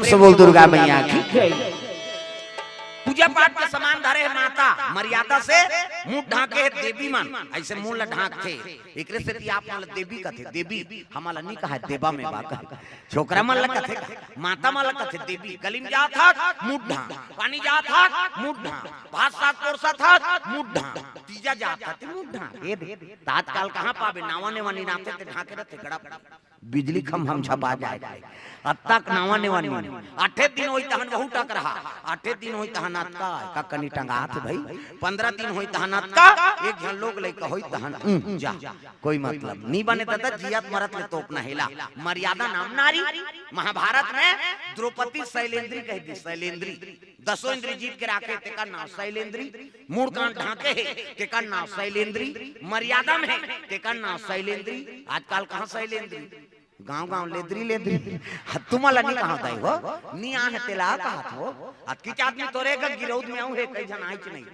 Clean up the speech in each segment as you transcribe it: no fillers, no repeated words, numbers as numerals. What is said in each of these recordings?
से बोल दुर्गा मैया की पूजा पाठ के समान धरे माता मर्यादा से मुंह ढाके देवी मन ऐसे मुंह ढाक थे एकरे से आप मन देवी कथे देवी हमारा नहीं कहा देवा में बा कहे छोकरा मन कथे माता मन कथे देवी गली में जा था मुंह ढाक पानी जा था मुंह ढाक भात साग पोरसा था मुंह ढाक तीजा जा था मुंह ढाक ये तात्काल कहां पावे नावा ने वानी नाते ते ढाके रहते गड़ा बिजली खम हम छपा जाए अब तक नावा ने वानी 8 दिन होई तहन बहु टक रहा 8 दिन होई तहन अतका का कनी टंगात भाई 15 दिन होई तहन अतका एक जन लोग लेके होई तहन जा कोई मतलब नहीं बने दादा जियत मरत ले तोप ना हिला मर्यादा नाम नारी महाभारत में द्रौपदी शैलेंद्री कह दी शैलेंद्री 10 इंद्री जीत के राखे ते का नाम शैलेंद्री मूड़ कान ढाके है ते का नाम शैलेंद्री मर्यादा में ते का नाम शैलेंद्री आजकल कहां शैलेंद्री गांव लेद्री लेद्री तुम्हारा नहीं कहा था वो नी आ है तेला कहा हो किच आदमी तोरे का गिरौद में आऊं है कई जन आइच नहीं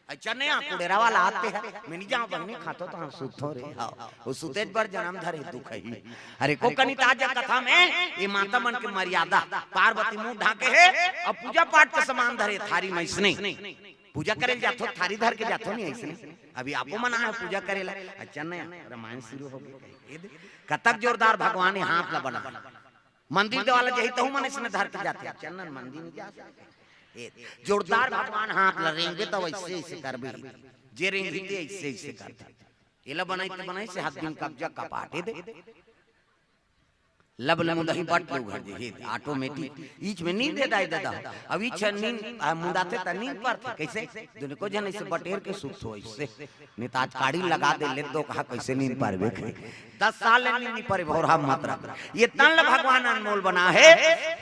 अच्छा नहीं कुड़ेरा वाला आते हैं मैं नहीं जाऊं बन्नी खातो तो हम सुतो रे आओ वो सुतेज पर जन्म धरे दुख है अरे को कनी ताजा कथा में ये माता मन की मर्यादा पार्वती मुंह ढाके है अब पूजा पाठ के समान धरे थारी में इसने पूजा करे जातो थारी धर के जातो नहीं ऐसे अभी आपको मना है पूजा करेला अच्छा नहीं रामायण शुरू हो गया कतक जोरदार भगवान हाथ ला बना मंदिर वाला जही तो मन इसने धर के जाते चंदन मंदिर में जा जोरदार भगवान हाथ ला रेंगे तो ऐसे ऐसे करबे जे रेंगते ऐसे ऐसे करते एला बनाई से हाथ दिन कब्जा कपाटे दे लब मुदही बट लो घर जे ऑटोमेटिक ईच में नींद दे दाई दादा अब ईच नींद मुदाते त नींद पर थे कैसे दुने को जन ऐसे बटेर के सुत हो ऐसे नेताज काड़ी लगा दे ले दो कहा कैसे नींद पर वे 10 साल नींद नहीं पर भोर हम मत रख ये तन भगवान अनमोल बना है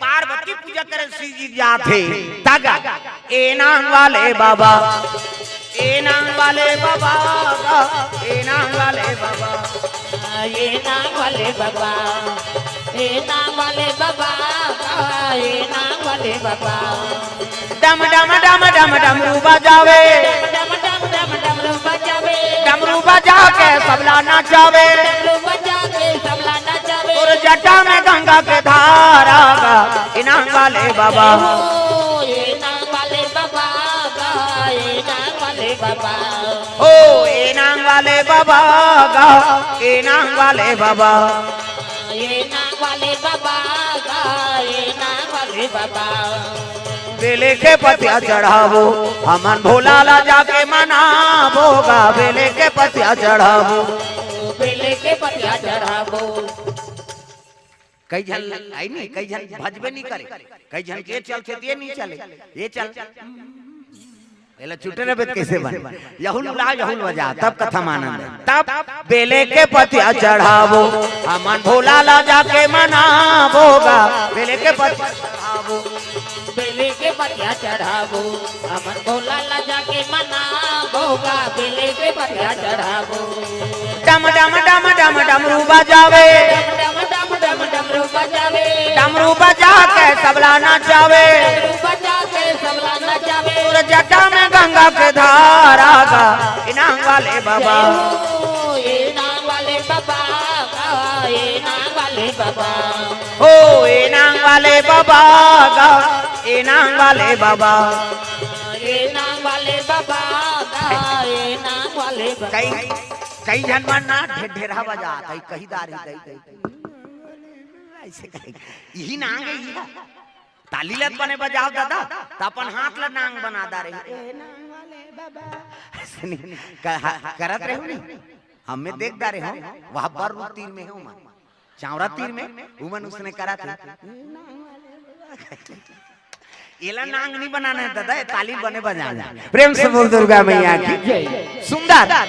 पार्वती पूजा करे शिव जी जाते तागा ए नाम वाले बाबा ए नाम वाले बाबा ए नाम वाले बाबा ये नाम वाले बाबा ए नाम वाले बाबा ए नाम वाले बाबा डम डम डम डम डमरू बजावे डम डम डम डमरू बजावे डमरू बजा के सबला नाचावे डमरू बजा के सबला नचावे और जटा में गंगा के धारा इनाम वाले बाबा ये नाम वाले बाबा ये नाम वाले बाबा ओ इनाम वाले बाबा ए नाम वाले बाबा ये नाम वाले बाबा ये नाम वाले बाबा बेले के पतिया चढ़ावो हमन भोला ला जाके मनावोगा बेले के पतिया चढ़ावो बेले के पतिया चढ़ावो कई जन आई नहीं कई जन भजबे नहीं करे कई जन के चल थे ये नहीं चले ये चल एला छुटे रे बेत कैसे बन यहुल ला यहुल बजा तब कथा मानन तब बेले के पतिया चढ़ावो हमन भोला ला जाके मनावोगा बेले के पतिया चढ़ावो बेले के पतिया चढ़ावो हमन भोला ला जाके मनावोगा बेले के पतिया चढ़ावो डम डम डम डम डमरू बजावे डम डम डम डमरू बजावे डमरू बजा के सबला नाचावे डमरू बजा के सबला नचावे और जटा में गंगा के धारा का इनाम वाले बाबा ये नाम वाले बाबा ये नाम वाले बाबा ओ इनाम वाले बाबा का इनाम वाले बाबा ये नाम वाले बाबा ये नाम वाले बाबा कई कई जन ना ढेरा बजा कई कही दारी कई ऐसे कई यही नांग है ये ताली लत बने बजाओ दादा तो अपन हाथ ला नांग बना दा रही ए नांग वाले बाबा ऐसे नहीं करत रहे हो नहीं हमें देख दा रहे हो वहां बर तीर में है उमन चावरा तीर में उमन उसने करा था एला नांग नहीं बनाना है दादा ताली बने बजाना प्रेम से बोल दुर्गा मैया की सुंदर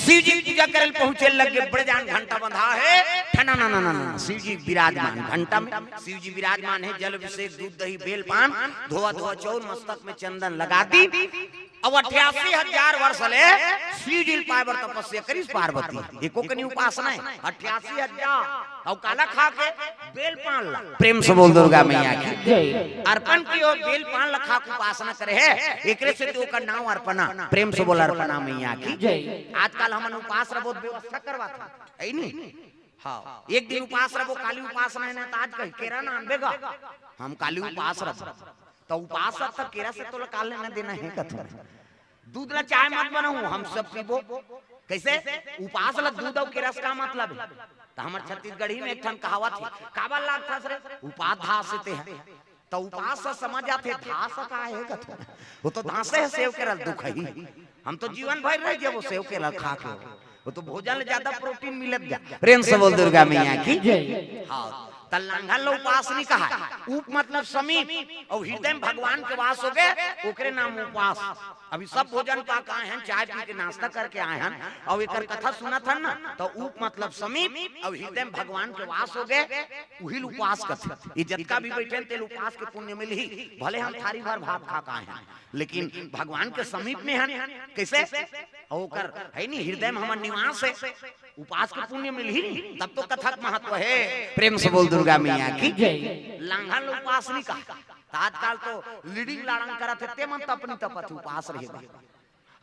शिव जी पूजा करे पहुंचे लगे बड़े जान घंटा बंधा है ठना ना ना ना शिव जी विराजमान घंटा में शिव जी विराजमान है जल अभिषेक दूध दही बेल पान धोआ धोआ चौर मस्तक में चंदन लगा दी अब 88,000 वर्ष ले शिव जी पावर तपस्या करी पार्वती एको कनी उपासना है 88,000 और काला खा के बेल पान ला प्रेम से बोल दुर्गा मैया की अर्पण की और बेल पान ला खा के उपासना करे है एकरे से तो का नाम अर्पणा प्रेम से बोल अर्पणा मैया की आजकल हमन उपास बहुत व्यवस्था करवाता है नहीं हाँ एक दिन उपास रहो काली उपास नहीं ना आज कहीं केरा ना आनबेगा हम काली उपास रहो तो उपास तक केरा से तो काल लेना देना है कथो दूध ला चाय मत बनाऊं हम सब पीबो कैसे उपास ला दूध और केरा से का मतलब है तो हमारे छत्तीसगढ़ी में एक ठन कहावत है काबल लाग था सरे उपास धास से है तो उपास से समझ आते धास का है कथो वो तो धासे है सेव केरा दुख है हम तो जीवन भर रह गए वो सेव केरा खा के वो तो भोजन में ज्यादा प्रोटीन मिलत गया प्रेम से बोल दुर्गा मैया की जय। हाँ तल्लांघा लो उपास नहीं कहा उप मतलब समीप और हृदय में भगवान के वास हो गए ओकरे नाम उपास। अभी सब भोजन पा के आए हैं चाय पी के नाश्ता करके आए हैं और एक कथा सुना था ना तो उप मतलब समीप और हृदय में भगवान के वास हो गए वही उपास करते ये जितना भी बैठे तेल उपास के पुण्य मिल ही भले हम थारी भर भात खा के आए हैं लेकिन भगवान के समीप में है कैसे होकर है नहीं हृदय में हमारा निवास है उपास के पुण्य मिल ही तब तो कथा महत्व है प्रेम से बोल दुर्गा मैया की जय। लांघन उपास नहीं कहा आजकल तो लीडिंग लाड़न करत है ते मन अपनी तपत उपास रहेगा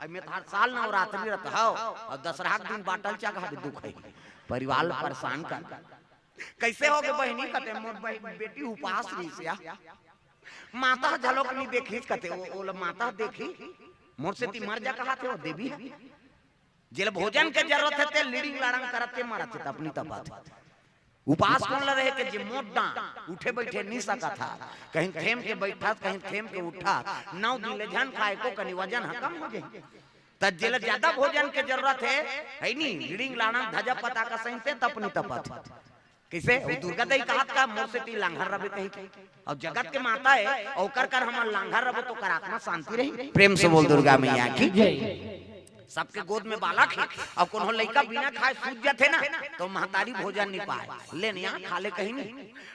अब मैं हर साल नवरात्रि रहता हूं और दशहरा के दिन बाटल चाह दुख है परिवार परेशान कर कैसे हो गए बहनी कहते मोर बेटी उपास रही से माता झलोक नहीं देखी कहते वो माता देखी मोर से ती मर जा कहा थे वो देवी जेल भोजन के जरूरत है ते लीडिंग लाड़न करते मरत है अपनी तपत उपास कौन ला रहे के जे मोटा उठे बैठे नहीं सका था कहीं थेम के बैठा कहीं थेम के उठा 9 दिन ले जन खाए को कनी वजन कम हो जाए त जेल ज्यादा भोजन के जरूरत है नी लीडिंग लाना धजा पता का सही ते अपनी तपत कैसे वो दुर्गा देवी कहत का मोर से ती लांघर रबे कहीं और जगत के माता है और कर हम लांघर रबो तो कर आत्मा शांति रही प्रेम से बोल दुर्गा मैया की जय। सबके गोद में बालक है और कोनो लड़का बिना खाए सूझ जाते ना तो महतारी भोजन नहीं पाए ले नहीं खा ले कहीं नहीं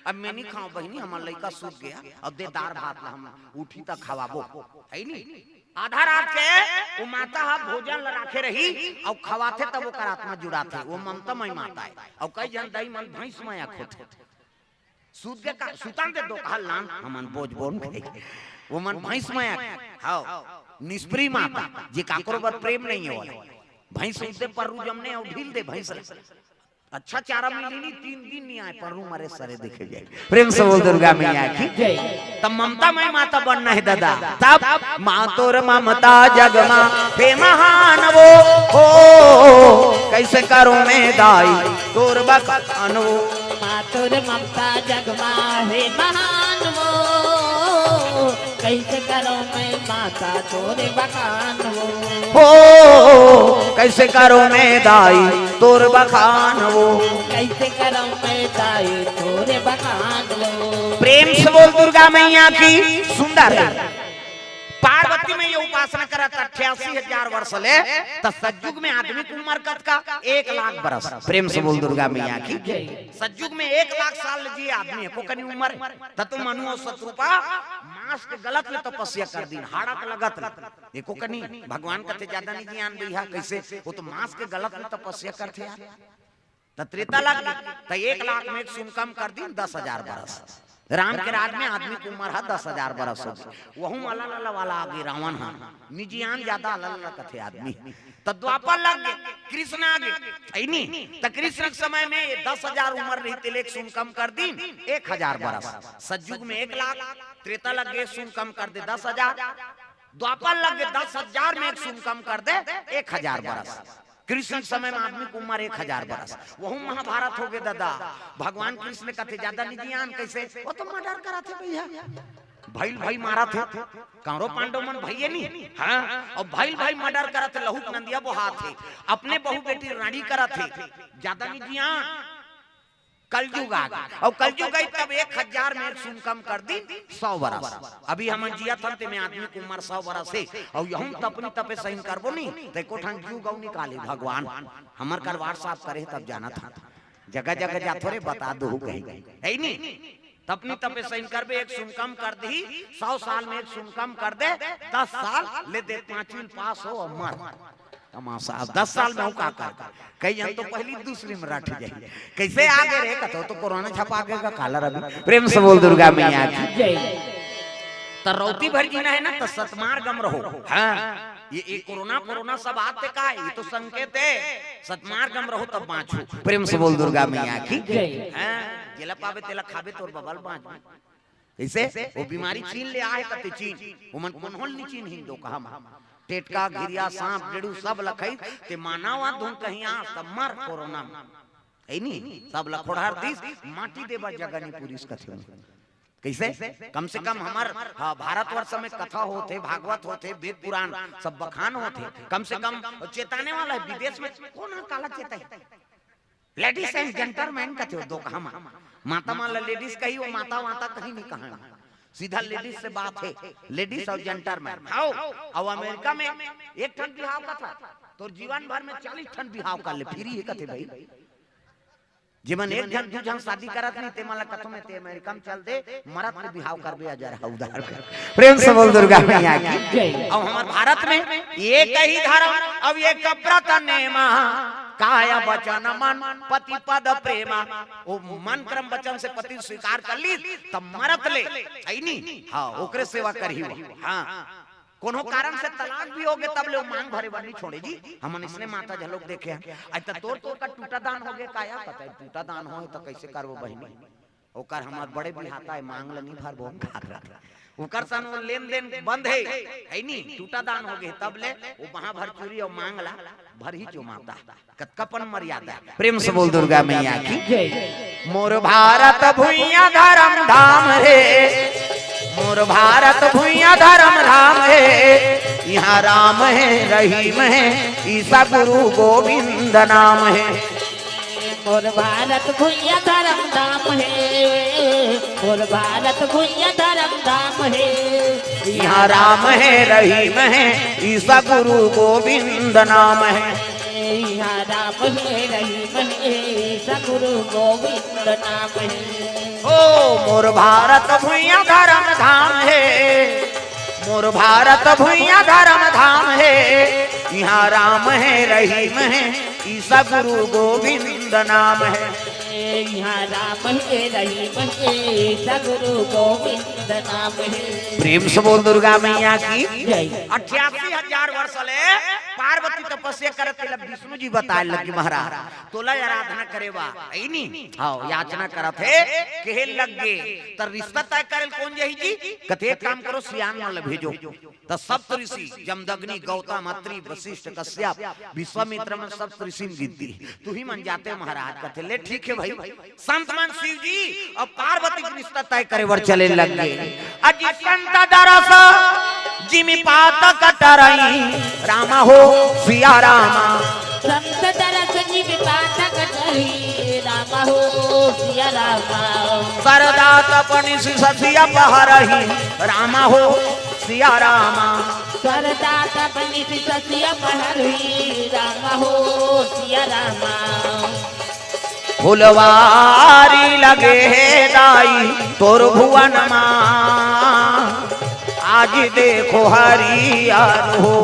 अब मैं नहीं खाऊं बहनी हमारा लड़का सूझ गया और दे दार भात हम उठी तक खवाबो है नहीं आधा रात के वो माता हा भोजन राखे रही और खवाते तब वो कर आत्मा जुड़ाते वो ममता मई माता है और कई जन दई मन भैंस में खोते सूद के का सुतान दे दो कहा लान हमन बोझ बोन वो मन भैंस में हां निष्प्री माता जे काकरो पर प्रेम नहीं है वाला भैंस उसे पररू जमने और ढील दे भैंस अच्छा चारा मिली नहीं 3 दिन नहीं आए पररू मारे सरे देखे जाए प्रेम से बोल दुर्गा मैया की जय। तब ममता मई माता बनना है दादा तब मां तोर ममता जगमा हे महान वो हो कैसे करूं मैं दाई तोर बखान वो मां तोर ममता जगमा हे महान वो कैसे करो मैं माता तोरे बखान हो कैसे करो मैं दाई तोर बखान वो कैसे करो मैं दाई तोरे बखान वो प्रेम से बोल दुर्गा मैया की सुंदर पार्वती में ये उपासना करा 88,000 वर्ष ले तो सतयुग में आदमी की उम्र कत का 1 लाख बरस प्रेम से बोल दुर्गा मैया की सतयुग में 1 लाख साल जी आदमी को कनी उम्र ततु मनु और शत्रुपा मांस के गलत में तपस्या कर दी हाड़ा के लगत एको कनी भगवान कथे ज्यादा नहीं ज्ञान बिहा कैसे वो तो मांस के गलत में तपस्या करते यार त त्रेता लग तो 1 लाख में सुन कम कर दी 10,000 बरस राम के राज में आदमी की उम्र है 10,000 बरस हो गई वहू अल्लाह वाला आगे रावण है निजियान ज्यादा अल्लाह कथे आदमी तो द्वापर लग गए कृष्ण आगे है नहीं तो कृष्ण के समय में 10,000 उम्र रही तिलेक सुन कम कर दी 1,000 बरस सतयुग में 1 लाख त्रेता लग गए सुन कम कर दे 10,000 द्वापर लग गए 10,000 में सुन कम कर दे 1,000 बरस कृष्ण समय में आदमी की उम्र 1,000 बरस वह महाभारत हो गए दादा भगवान कृष्ण कथे ज्यादा नहीं ज्ञान कैसे वो तो मर्डर करा थे भैया भाई मारा थे कौरव पांडव मन भैया नहीं हाँ और भाई मर्डर करा थे लहू नंदिया वो हाथ थे अपने बहू बेटी रानी करा थे ज्यादा नहीं ज्ञान कलयुग आ गया और कलयुग आई तब 1,000 में सुन कम कर दी 100 बरस अभी हम जिया थे में आदमी की उम्र 100 बरस है और यहूं तपनी तपे सही करबो नहीं ते कोठन क्यों गौ निकाले भगवान हमर करवार साफ करे तब जाना था जगह जगह जा थोड़े बता दो कहीं है नहीं तपनी तपे सही करबे 1 सुन कम कर दी 100 साल में 1 सुन कम कर दे 10 साल ले दे 5वीं पास हो और मर तमाशा 10 साल में का कई जन तो पहली दूसरी में रट जाए कैसे आगे रे कतो तो कोरोना छपा के का काला रवि प्रेम से बोल दुर्गा मैया की जय। तरौती भर जीना है ना तो सतमार गम रहो हाँ ये कोरोना कोरोना सब आते का है, ये तो संकेत है। सतमार्गम रहो तब बाँचो। प्रेम से बोल दुर्गा मैया की हाँ, जेला पावे तेला खावे तोर बबल बाँच। ऐसे वो बीमारी चीन ले आए कते चीन उमन कोनहोल नी चीन हिंदो कहा टेटका घिरिया सांप गेड़ू सब लखई ते मानवा धुन कहीं आ सब मर कोरोना है नी सब लखोड़ार दिस माटी देवा जगनी पुलिस कथे कैसे कम से कम हमार भारतवर्ष में कथा होते भागवत होते वेद पुराण सब बखान होते कम से कम चेताने वाला है। विदेश में कौन काला चेता है लेडीज एंड जेंटलमैन कथे दो कहा माता मान लेडीज कही वो माता माता कहीं नहीं कहा सीधा लेडीज से बात है लेडीज और जेंटलमैन आओ और अमेरिका में एक ठन बिहाव का था तो जीवन भर में 40 ठन बिहाव कर ले फ्री है कथे भाई जीवन एक जन दू जन शादी करत नहीं ते मला कथो में ते अमेरिका में चल दे मरत में बिहाव कर बे जा रहा उधार प्रेम से बोल दुर्गा मैया की। और हमारे भारत में एक ही धर्म अब ये व्रत नेमा काया वचन मन पति पद प्रेमा वो मन क्रम वचन से पति स्वीकार कर ली तब मरत ले आई नी हां ओकरे सेवा करही हां कोनो कारण से तलाक भी हो गए तब ले मांग भरे बनी छोड़े जी हमन इसने माता झलोक देखे आज तक तोर तोर का टूटा दान हो गए काया पता है टूटा दान हो तो कैसे करबो बहिनी ओकर हमार बड़े बिहाता है मांग ल नहीं भर बहुत खात रहा ओकर सन वो लेन देन बंद है नी टूटा दान हो गए तब ले वो वहां भर चोरी और मांग ला भर ही जो माता कतकपन मर्यादा। प्रेम से बोल दुर्गा मैया की। मोर भारत भुइया धर्म धाम रे मोर भारत भुइया धर्म धाम है यहाँ राम है रहीम है ईसा गुरु गोविंद नाम है। मोर भारत भुइया धर्म धाम है मोर भारत भुइया धर्म धाम है यहाँ राम है रहीम है ईसा गुरु गोविंद नाम है। यहाँ राम है रहीम है ईसा गुरु गोविंद नाम है। ओ मोर भारत भुइया धर्म धाम है मोर भारत भुइया धर्म धाम है यहाँ राम है रहीम है ईसा गुरु गोविंद नाम है। यहाँ राम है रहीम है ईसा गुरु गोविंद नाम है। प्रेम से बोल दुर्गा मैया की। 88,000 वर्ष ले पार्वती तपस्या करत विष्णु जी बताए लगे महाराज तोला आराधना करेवा ऐनी हां याचना करत है के लगे त रिश्ता तय करल कौन जही जी कते काम करो सियान मन भेजो त सप्त ऋषि जमदग्नि गौतम अत्रि वशिष्ठ कश्यप विश्वामित्र में सप्त ऋषि गिनती तू ही मन जाते महाराज कथे ले ठीक है भाई संत मन शिव जी और पार्वती के रिश्ता तय करे वर चले लग गए अजी संत दरस जिमि पात कटरई रामा हो सिया रामा संत दरस जिमि पात कटरई रामा हो सिया रामा सरदा तपनि ससिया पहरही रामा हो सिया रामा सरदा तपनि ससिया पहरही रामा हो सिया रामा। फुलवारी लगे दाई तोर भुवन मां आज देखो हरियार हो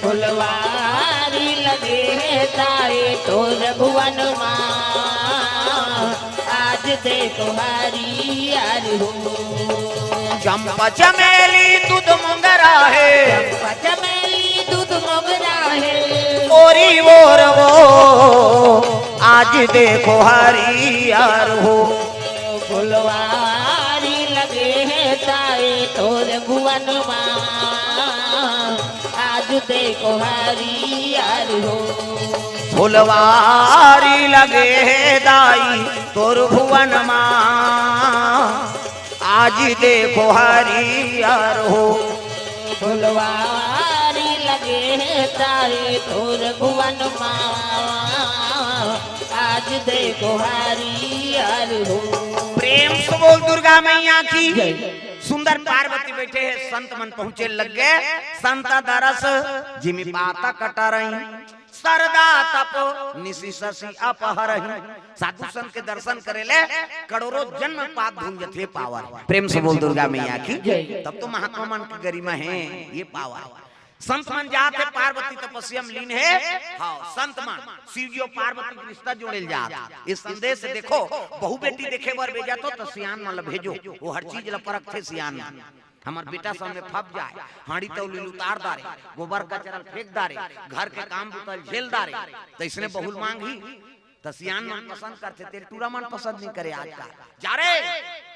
फुलवारी लगे दाई तोर भुवन मां आज देखो हरियार हो। चंपा चमेली दूध मोगरा है चंपा चमेली दूध मोगरा है ओरी बोर वो आज देखो हरियार हो। फुलवारी लगे है ताए तोर भुवन मां आज देखो हरियार हो। फुलवारी लगे दाई तोर भुवन मां आज देखो हरियार हो। फुलवारी लगे है ताए तोर भुवन मां आज देखो हरियार हो। प्रेम से बोल दुर्गा मैया की। सुंदर पार्वती बैठे हैं संत मन पहुंचे लग गए संत दरस जिमि पाता कटरई सरदा तप निशि शशि अपहरही साधु संत के दर्शन करेले करोड़ों जन्म पाप भूंजत है पावर। प्रेम से बोल दुर्गा मैया की। तब तो महात्मा मन की गरिमा है ये पावर। संत मन जाते पार्वती तपस्या में लीन है हाँ संत मन शिव जी और पार्वती का रिश्ता जोड़े जात इस संदेश से देखो बहु बेटी देखे बार भेजा तो सियान मन भेजो वो हर चीज ला परख थे सियान हमार बेटा सामने फप जाए, हांडी तौली उतार दारे, गोबर कचरा फेंक दारे, घर के काम बुतल झेल दारे, तो इसने बहुल मांगी तो सियान मन पसंद करते, तेरे टूरा मन पसंद नहीं करे आज का। जा रे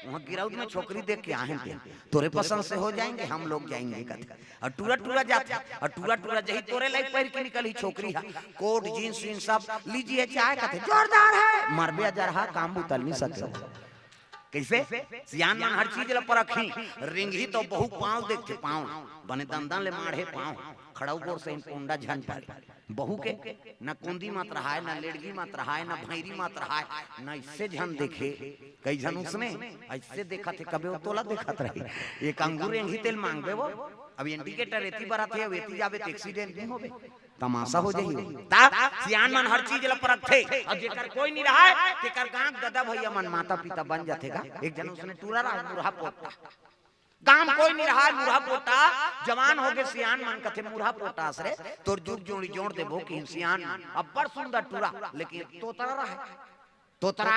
वहाँ गिराउट में छोकरी देख के आए थे, तोरे पसंद से हो जाएंगे, हम लोग जाएंगे कहते। और टूरा टूरा जाते, और टूरा टूरा जही तोरे लाइक पैर के निकली छोकरी है, कोट जींस वीन सब लीजिए चाय कहते, जोरदार है, मरबे अजरहा काम बुतल नहीं सके। कैसे सियान मन हर चीज ला परखी, रिंगी तो बहु पाँव देखते, पाँव बने दंदन ले माढ़े पाँव, खड़ाऊ गोर से कुंडा झन पाले, बहु के न कुंदी मत रहा है, न लेड़गी मत रहा है, न भैरी मत रहा है, न इससे झन देखे, कई झन उसने ऐसे देखा थे, कभी वो तोला देखत रहे, एक अंगूर एंगी तेल मांगबे वो, अब इंडिकेटर एती बरा थे, अब एती जावे एक्सीडेंट नहीं होबे, तमाशा हो जाई। ता सियान मन हर चीज ला परखते, अब जेकर कोई नहीं रहा है, तेकर गांव दादा भैया मन माता पिता बन जातेगा। एक जन उसने टूरा रहा मुरहा पोता, काम कोई नहीं रहा, मुरहा पोता जवान हो गए, सियान मन कथे मुरहा पोता असरे तोर जुग जोड़ी जोड़ देबो कि सियान अब बड़ सुंदर टूरा, लेकिन तोतरा रहा, तोतरा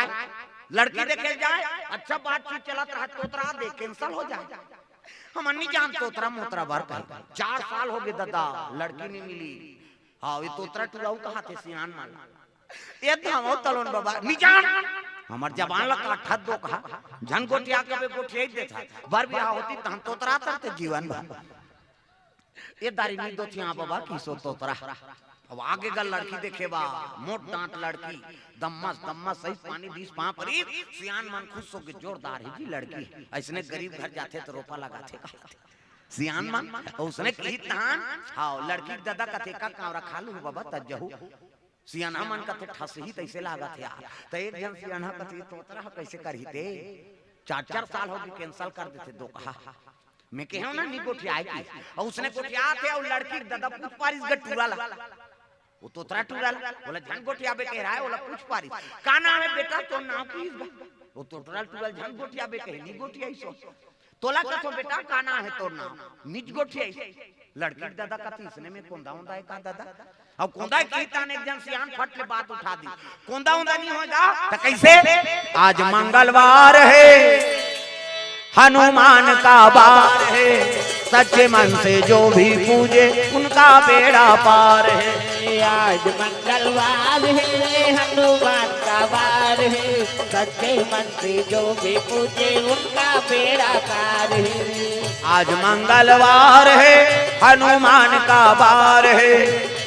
लड़की देखे जाए, अच्छा बातचीत चलत रहा, तोतरा देख कैंसल हो जाए, हम नहीं जान तोतरा मोतरा बार कहे, 4 साल हो गए दादा लड़की नहीं मिली। हाँ ये तोतरा टूराऊ कहा थे सियान मन, ये धामो तलोन बाबा नहीं जान, हमार जबान ला काठा दो कहा, झन गोटिया के गोटिया देता, बार बियाह होती तो हम तोतरा तरते जीवन भर, ये दारी नहीं दो थिया बाबा किसो तोतरा। अब आगे गल लड़की देखे बा, मोट दांत लड़की, दम्मस दम्मस सही पानी 20 पाँ परी, सियान मन खुश हो के जोरदार है जी लड़की, ऐसने गरीब घर जाते तो रोपा लगाते कहते सियान मन, और उसने कही तान हाँ लड़की दादा कथे का कावरा खा लू बाबा तजहू, सियाना मन कथे ठस ही तैसे लागत यार, तो एक जन सियाना कथे तोतरा कैसे करही ते, 4 साल हो गए कैंसल कर देते दो कहा, मैं कहूं ना नी गोठिया की, और उसने गोठिया थे और लड़की दादा पूछ पारिस गट टूरा ला, वो तोतरा टूरा ला, बोला झन गोठिया बे कह रहा है, बोला पूछ पारिस का नाम है बेटा, तो नाम की वो तोतरा टूरा झन गोठिया बे कह नी गोठिया ही सो, तोला कथो बेटा का नाम है तोर नाम, निज गोठिया लड़की दादा कथी इसने में कोंदा उंदा है का दादा, अब कोंदा की तान एक जन सियान फट ले बात उठा दी, कोंदा उंदा नहीं होगा तो कैसे, आज मंगलवार है हनुमान का बार है, सच्चे मन से जो भी पूजे उनका बेड़ा पार है। आज मंगलवार है हनुमान का वार है, सच्चे मन से जो भी पूजे उनका बेड़ा पार है। आज मंगलवार है हनुमान का बार है,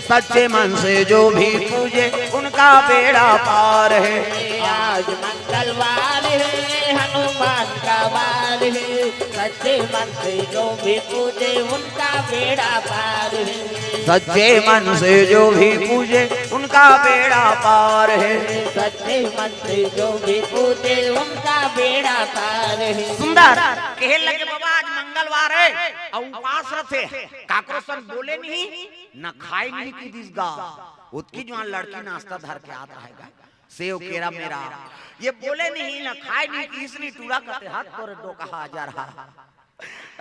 सच्चे मन से जो भी पूजे उनका बेड़ा पार है। आज मंगलवार है हनुमान का वार है, सच्चे मन से जो भी पूजे उनका बेड़ा पार है। सच्चे मन से जो भी पूजे उनका बेड़ा पार है, सच्चे मन से जो भी पूजे उनका बेड़ा पार है। सुंदर कहे लगे बाबा आज मंगलवार है और उपास रथे, काकरो सन बोले नहीं न खाए नहीं की दिसगा, उसकी जो लड़की नाश्ता धर के आता रहेगा, सेव केरा मेरा ये बोले नहीं न खाए नहीं की, इसने टूरा करते हाथ तोरे दो कहा जा रहा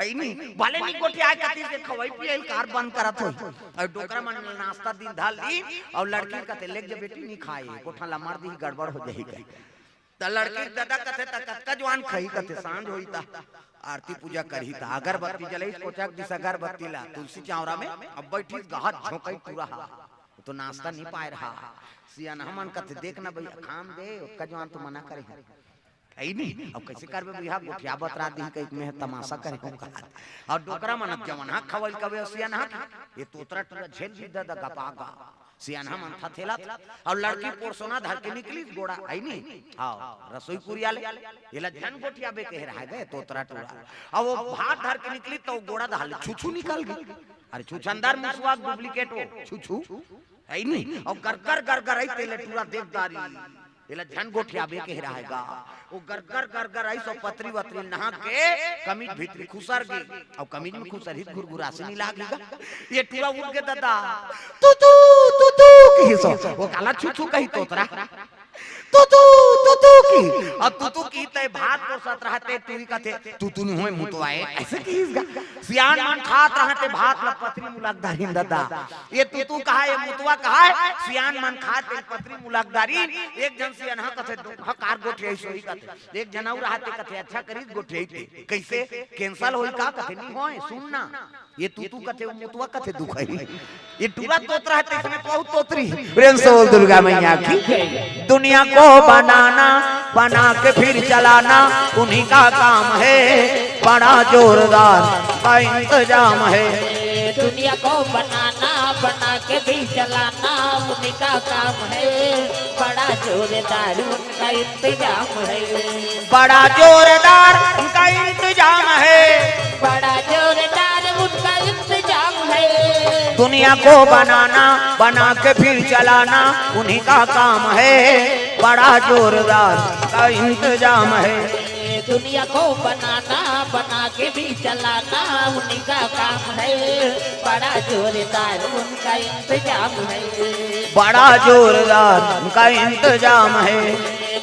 आई नहीं भले नहीं कोठी आए कती से खवाई पिए कार बंद करत हो, और डोकरा मन नाश्ता दिन धाल दी और लड़की कहते लेक जे बेटी नहीं खाए कोठा ला मार दी गड़बड़ हो जाएगी, त लड़की दादा कहते त कतका जवान खई कहते सांझ होई ता आरती पूजा करही ता अगरबत्ती जलाई कोचक दिस अगरबत्ती ला तुलसी चावरा में अब बैठी गहत झोंकई पूरा तो नाश्ता नहीं पाए रहा, सियान हमन कहते देखना भैया खाम दे उसका जवान तो मना करे है नहीं, अब कैसे करबे बिहार गोठिया बतरा दी कई में तमाशा करे को कहा, और डोकरा मन जवन हा खवल कबे सियान हा ये तोतरा टूरा झेल भी दादा गपागा सियान मन था थेला और लड़की पोरसोना धर के निकली गोड़ा आई नहीं हां रसोई पुरिया ले एला जन गोठिया बे कह रहा है तोतरा टूरा, और वो भात धर के निकली तो गोड़ा धाल छुछू निकल गई, अरे छुछंदर मुसवा डुप्लीकेट हो छुछू आई नहीं, और गरगर गरगर आई तेले टूरा देखदारी एला झन गोठिया बे कह रहा हैगा, वो गरगर गरगर आई सो पतरी वतरी नहा के कमीज भीतरी खुसर गई, और कमीज में खुसर ही गुरगुरासी नहीं लागेगा, ये टूरा उठ के दादा तू तू तू तू कही सो वो काला छुछू कही तोतरा तू की अब तू की ते भात को सत रहते तू कथे तू नहीं होय मुतवाए ऐसे की सियान मन खात रहते भात ल पत्नी मुलाकदारी दादा ये तू कहा ये मुतवा कहा है सियान मन खाते पत्नी मुलाकदारी एक जन सियान हा कथे कार गोठे सोई कथे एक जन और रहते कथे अच्छा करी गोठे कैसे कैंसल होई का कथे नहीं होय सुनना ये तू कथे मुतवा कथे दुख है ये टूरा तोत रहते इसमें बहुत तोतरी प्रेम से बोल दुर्गा मैया की दुनिया को बनाना बना के फिर चलाना उन्हीं का काम है बड़ा जोरदार का इंतजाम है दुनिया को बनाना बना के भी चलाना उन्हीं का काम है बड़ा जोरदार उनका इंतजाम है बड़ा जोरदार उनका इंतजाम है बड़ा जोरदार उनका इंतजाम है दुनिया को बनाना बना के फिर चलाना उन्हीं का काम है बड़ा जोरदार का इंतजाम है दुनिया को बनाना बना के भी चलाना उन्हीं का काम है बड़ा जोरदार उनका इंतजाम है बड़ा जोरदार उनका इंतजाम है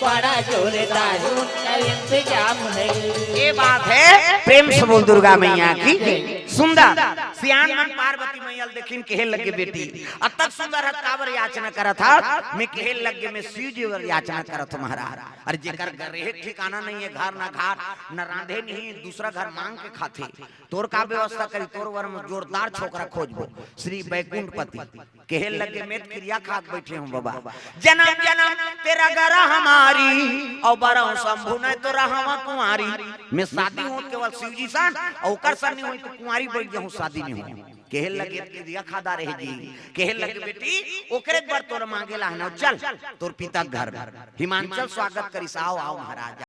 बड़ा जोरदार उनका इंतजाम है ये बात है प्रेम से बोल दुर्गा मैया की सुंदर सियान मन पार्वती मैया देखिन केहे लगे बेटी अतक सुंदर है काबर याचना करत था मैं केहे लगे में शिव जी वर याचना करत महाराज अरे जेकर घर रहे ठिकाना नहीं है घर ना घाट न रांधे नहीं दूसरा घर मांग के खाते तोर का व्यवस्था करी तोर वर में जोरदार छोकरा खोजबो श्री वैकुंठपति केहे लगे में क्रिया खाक बैठे हूं बाबा जन्म जन्म तेरा गरा हमारी और बरा शंभु नहीं तो रहा कुंवारी मैं शादी हो केवल शिव जी सन और कर सन नहीं हुई तो कुंवारी बैठ जाऊं शादी नहीं हो केहे लगे क्रिया खादा रहे जी केहे लगे बेटी ओकरे बार तोर मांगेला है ना चल तोर पिता घर हिमांचल स्वागत करी आओ आओ महाराज